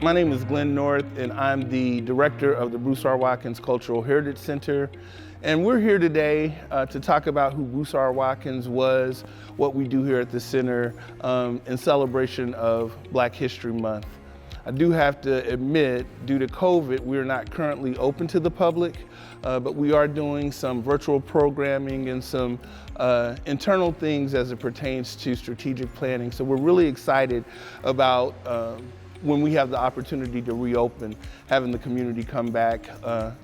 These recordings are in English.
My name is Glenn North, and I'm the director of the Bruce R. Watkins Cultural Heritage Center. And we're here today to talk about who Bruce R. Watkins was, what we do here at the center in celebration of Black History Month. I do have to admit, due to COVID, we're not currently open to the public, but we are doing some virtual programming and some internal things as it pertains to strategic planning. So we're really excited about when we have the opportunity to reopen, having the community come back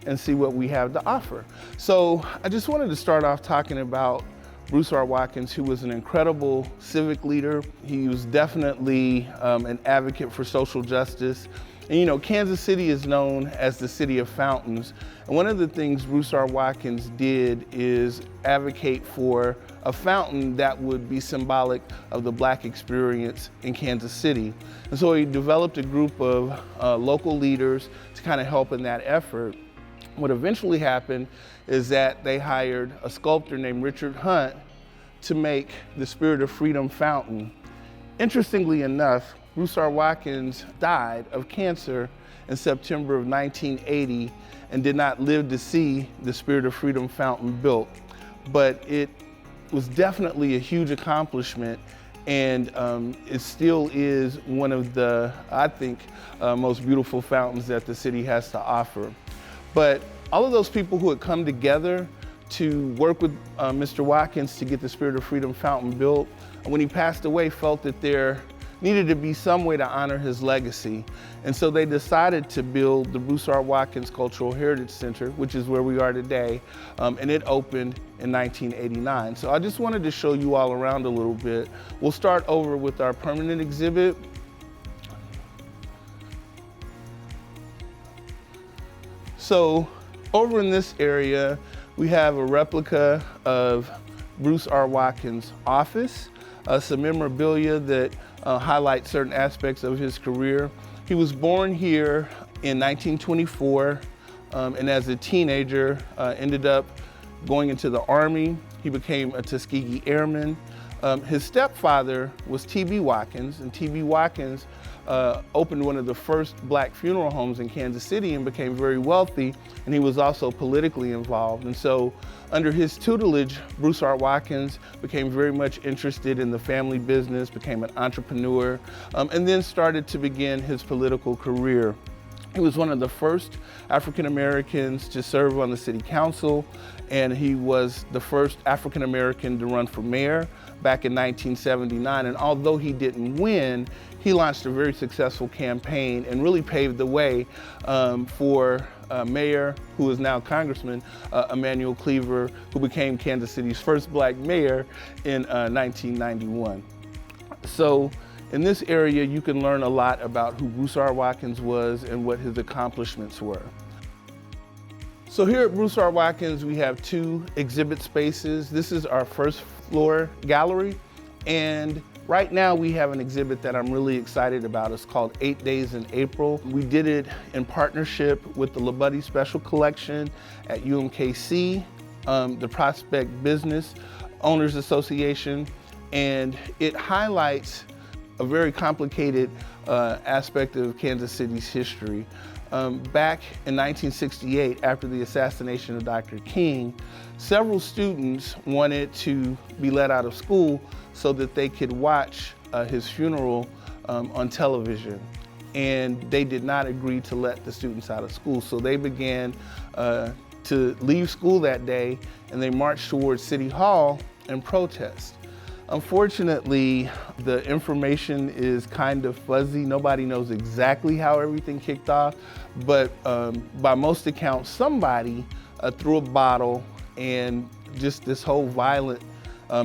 and see what we have to offer. So I just wanted to start off talking about Bruce R. Watkins, who was an incredible civic leader. He was definitely an advocate for social justice. And you know, Kansas City is known as the city of fountains. And one of the things Bruce R. Watkins did is advocate for a fountain that would be symbolic of the Black experience in Kansas City. And so he developed a group of local leaders to kind of help in that effort. What eventually happened is that they hired a sculptor named Richard Hunt to make the Spirit of Freedom fountain. Interestingly enough, Bruce R. Watkins died of cancer in September of 1980 and did not live to see the Spirit of Freedom fountain built. But it was definitely a huge accomplishment, and it still is one of the, I think, most beautiful fountains that the city has to offer. But all of those people who had come together to work with Mr. Watkins to get the Spirit of Freedom fountain built, when he passed away, felt that there needed to be some way to honor his legacy. And so they decided to build the Bruce R. Watkins Cultural Heritage Center, which is where we are today, and it opened in 1989. So I just wanted to show you all around a little bit. We'll start over with our permanent exhibit. So over in this area, we have a replica of Bruce R. Watkins' office, some memorabilia that highlight certain aspects of his career. He was born here in 1924, and as a teenager, ended up going into the Army. He became a Tuskegee Airman. His stepfather was T.B. Watkins, and T.B. Watkins opened one of the first Black funeral homes in Kansas City and became very wealthy, and he was also politically involved. And so under his tutelage, Bruce R. Watkins became very much interested in the family business, became an entrepreneur, and then started to begin his political career. He was one of the first African Americans to serve on the city council, and he was the first African American to run for mayor back in 1979. And although he didn't win, he launched a very successful campaign and really paved the way for Mayor, who is now Congressman, Emanuel Cleaver, who became Kansas City's first Black mayor in 1991. So in this area, you can learn a lot about who Bruce R. Watkins was and what his accomplishments were. So here at Bruce R. Watkins, we have two exhibit spaces. This is our first floor gallery, and right now we have an exhibit that I'm really excited about. It's called 8 Days in April. We did it in partnership with the Labuddy Special Collection at UMKC, the Prospect Business Owners Association, and it highlights a very complicated aspect of Kansas City's history. Back in 1968, after the assassination of Dr. King, several students wanted to be let out of school so that they could watch his funeral on television. And they did not agree to let the students out of school. So they began to leave school that day, and they marched towards City Hall in protest. Unfortunately, the information is kind of fuzzy. Nobody knows exactly how everything kicked off, but by most accounts, somebody threw a bottle, and just this whole violent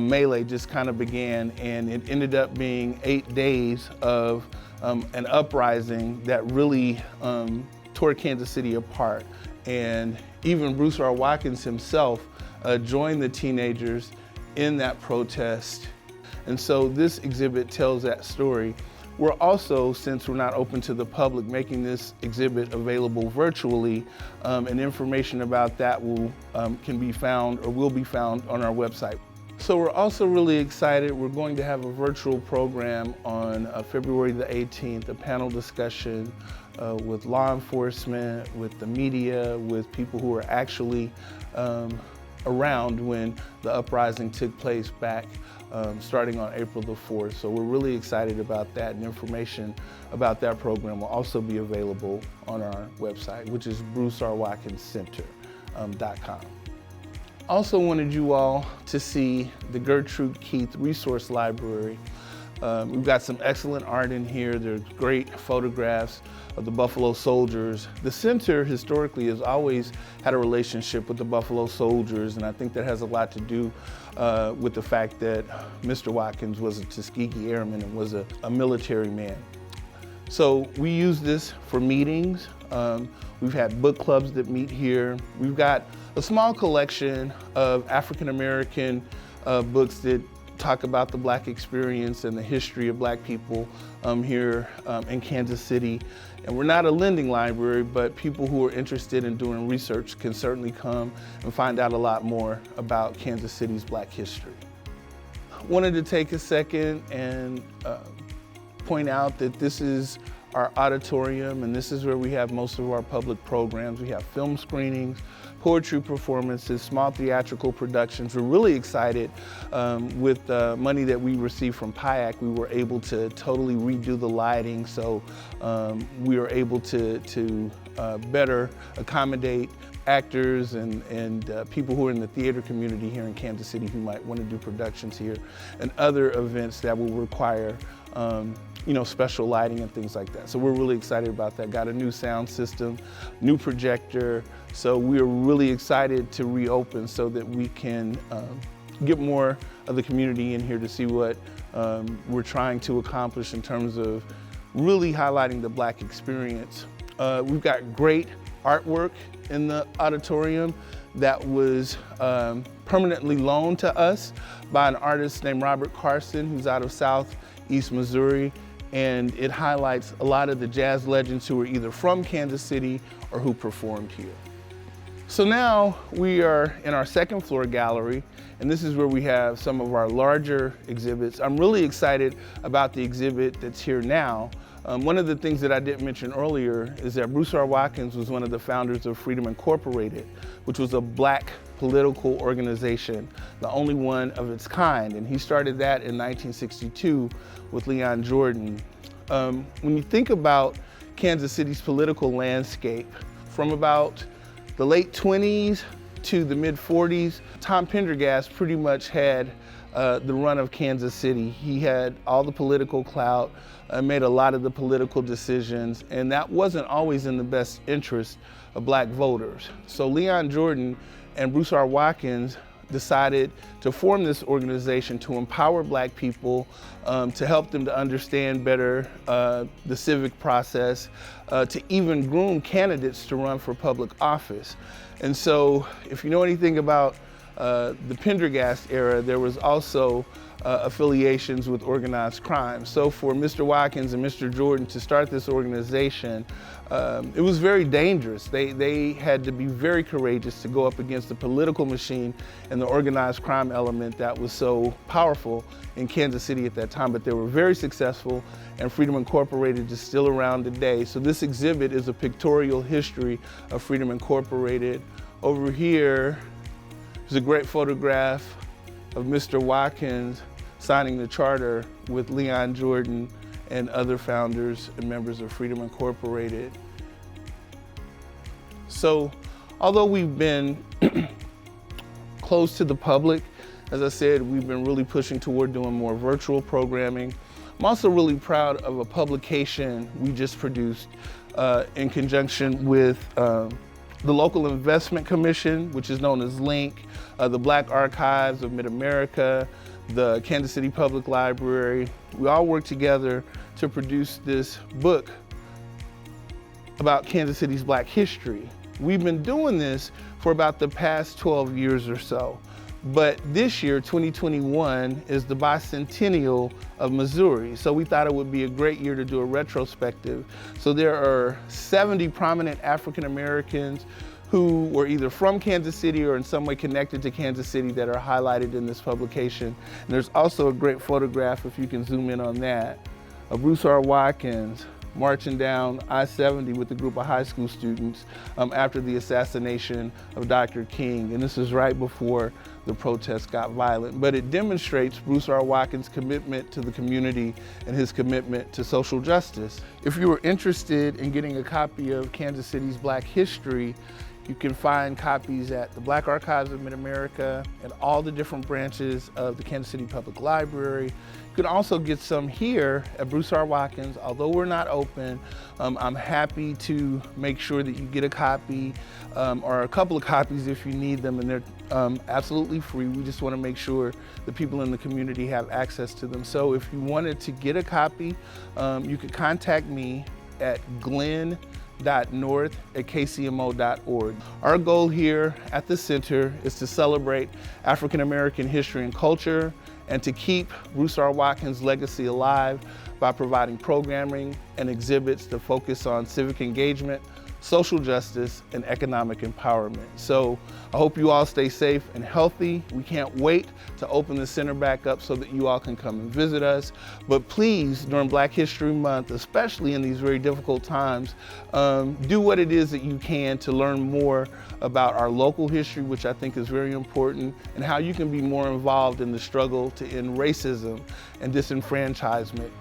melee just kind of began, and it ended up being 8 days of an uprising that really tore Kansas City apart. And even Bruce R. Watkins himself joined the teenagers in that protest. And so this exhibit tells that story. We're also, since we're not open to the public, making this exhibit available virtually, and information about that can be found or will be found on our website. So we're also really excited. We're going to have a virtual program on February the 18th, a panel discussion with law enforcement, with the media, with people who are actually around when the uprising took place back starting on April the 4th. So we're really excited about that, and information about that program will also be available on our website, which is brucerwatkinscenter.com. Also wanted you all to see the Gertrude Keith Resource Library. We've got some excellent art in here. There's great photographs of the Buffalo Soldiers. The center historically has always had a relationship with the Buffalo Soldiers, and I think that has a lot to do with the fact that Mr. Watkins was a Tuskegee Airman and was a military man. So we use this for meetings. We've had book clubs that meet here. We've got a small collection of African-American books that talk about the Black experience and the history of Black people here in Kansas City. And we're not a lending library, but people who are interested in doing research can certainly come and find out a lot more about Kansas City's Black history. Wanted to take a second and point out that this is our auditorium, and this is where we have most of our public programs. We have film screenings, poetry performances, small theatrical productions. We're really excited with the money that we received from PIAC. We were able to totally redo the lighting, so we were able to better accommodate actors and people who are in the theater community here in Kansas City who might want to do productions here, and other events that will require special lighting and things like that. So we're really excited about that. Got a new sound system, new projector. So we're really excited to reopen so that we can get more of the community in here to see what we're trying to accomplish in terms of really highlighting the Black experience. We've got great artwork in the auditorium that was permanently loaned to us by an artist named Robert Carson, who's out of Southeast Missouri. And it highlights a lot of the jazz legends who are either from Kansas City or who performed here. So now we are in our second floor gallery, and this is where we have some of our larger exhibits. I'm really excited about the exhibit that's here now. One of the things that I didn't mention earlier is that Bruce R. Watkins was one of the founders of Freedom Incorporated, which was a Black political organization, the only one of its kind. And he started that in 1962 with Leon Jordan. When you think about Kansas City's political landscape, from about the late 20s to the mid 40s, Tom Pendergast pretty much had the run of Kansas City. He had all the political clout, made a lot of the political decisions, and that wasn't always in the best interest of Black voters. So Leon Jordan and Bruce R. Watkins decided to form this organization to empower Black people, to help them to understand better the civic process, to even groom candidates to run for public office. And so if you know anything about the Pendergast era, there was also affiliations with organized crime. So for Mr. Watkins and Mr. Jordan to start this organization, it was very dangerous. They had to be very courageous to go up against the political machine and the organized crime element that was so powerful in Kansas City at that time, but they were very successful, and Freedom Incorporated is still around today. So this exhibit is a pictorial history of Freedom Incorporated. Over here is a great photograph of Mr. Watkins signing the charter with Leon Jordan and other founders and members of Freedom Incorporated. So, although we've been closed to the public, as I said, we've been really pushing toward doing more virtual programming. I'm also really proud of a publication we just produced in conjunction with the local investment commission, which is known as LINK, the Black Archives of Mid-America, the Kansas City Public Library. We all work together to produce this book about Kansas City's Black history. We've been doing this for about the past 12 years or so. But this year, 2021, is the bicentennial of Missouri. So we thought it would be a great year to do a retrospective. So there are 70 prominent African Americans who were either from Kansas City or in some way connected to Kansas City that are highlighted in this publication. And there's also a great photograph, if you can zoom in on that, of Bruce R. Watkins marching down I-70 with a group of high school students after the assassination of Dr. King. And this is right before the protests got violent. But it demonstrates Bruce R. Watkins' commitment to the community and his commitment to social justice. If you were interested in getting a copy of Kansas City's Black History, you can find copies at the Black Archives of Mid-America and all the different branches of the Kansas City Public Library. You can also get some here at Bruce R. Watkins. Although we're not open, I'm happy to make sure that you get a copy or a couple of copies if you need them, and they're absolutely free. We just want to make sure the people in the community have access to them. So if you wanted to get a copy, you could contact me at glenn.north@kcmo.org. Our goal here at the center is to celebrate African American history and culture and to keep Bruce R. Watkins' legacy alive by providing programming and exhibits that focus on civic engagement, social justice, and economic empowerment. So I hope you all stay safe and healthy. We can't wait to open the center back up so that you all can come and visit us. But please, during Black History Month, especially in these very difficult times, do what it is that you can to learn more about our local history, which I think is very important, and how you can be more involved in the struggle to end racism and disenfranchisement